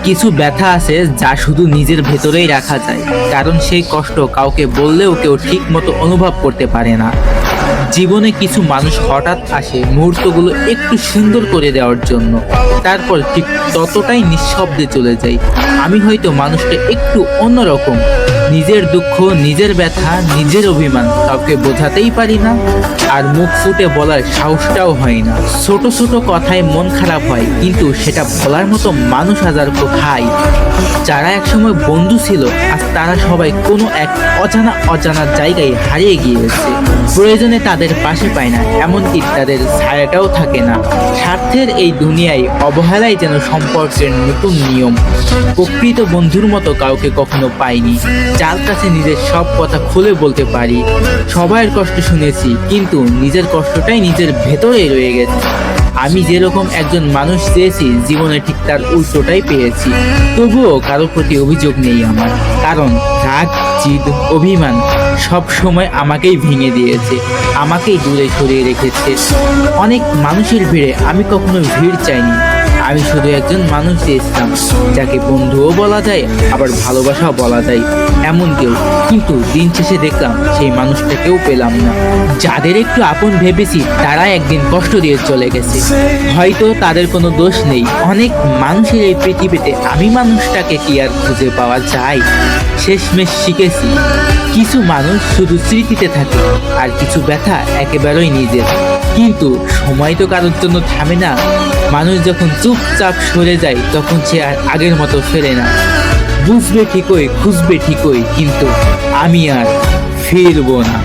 কিছু ব্যথা আছে যা শুধু নিজের ভেতরেই রাখা যায়, কারণ সেই কষ্ট কাউকে বললেও কেউ ঠিক মতো অনুভব করতে পারে না। জীবনে কিছু মানুষ হঠাৎ আসে মুহূর্তগুলো একটু সুন্দর করে দেওয়ার জন্য, তারপর ঠিক ততটাই নিঃশব্দে চলে যায়। আমি হয়তো মানুষটা একটু অন্যরকম, নিজের দুঃখ, নিজের ব্যথা, নিজের অভিমান কাউকে বোঝাতেই পারি না, আর মুখ ফুটে বলার সাহসটাও হয় না। ছোট ছোট কথায় মন খারাপ হয়, কিন্তু সেটা বলার মতো মানুষ হাজার কোথায়। যারা একসময় বন্ধু ছিল, আজ তারা সবাই কোনো এক অজানা জায়গায় হারিয়ে গিয়েছে। প্রয়োজনে তাদের পাশে পায় না, এমনকি তাদের ছায়াটাও থাকে না। স্বার্থের এই দুনিয়ায় অবহেলাই যেন সম্পর্কের নতুন নিয়ম। প্রকৃত বন্ধুর মতো কাউকে কখনো পাইনি, যার কাছে নিজের সব কথা খুলে বলতে পারি। সবার কষ্ট শুনেছি, কিন্তু নিজের কষ্টটাই নিজের ভেতরেই রয়ে গেছে। আমি যেরকম একজন মানুষ চেয়েছি, জীবনে ঠিক তার উল্টোটাই পেয়েছি। তবুও কারোর প্রতি অভিযোগ নেই আমার, কারণ রাগ, জিদ, অভিমান সব সময় আমাকেই ভেঙে দিয়েছে, আমাকেই দূরে সরিয়ে রেখেছে। অনেক মানুষের ভিড়ে আমি কখনো ভিড় চাইনি, আমি শুধু একজন মানুষ চেয়েছিলাম, যাকে বন্ধুও বলা যায়, আবার ভালোবাসাও বলা যায়, এমন কেউ। কিন্তু দিন শেষে দেখলাম সেই মানুষটাকেও পেলাম না। যাদের একটু আপন ভেবেছি, তারা একদিন কষ্ট দিয়ে চলে গেছে। হয়তো তাদের কোনো দোষ নেই। অনেক মানুষের এই পৃথিবীতে আমি মানুষটাকে কি আর খুঁজে পাওয়া যায়? শেষমেশ শিখেছি, কিছু মানুষ শুধু স্মৃতিতে থাকে, আর কিছু ব্যথা একেবারেই নিজের। কিন্তু সময় তো কারোর জন্য থামে না। মানুষ যখন চুপচাপ সরে যায়, তখন সে আর আগের মতো ফেরে না। বুঝবে ঠিকই, খুঁজবে ঠিকই, কিন্তু আমি আর ফিরবো না।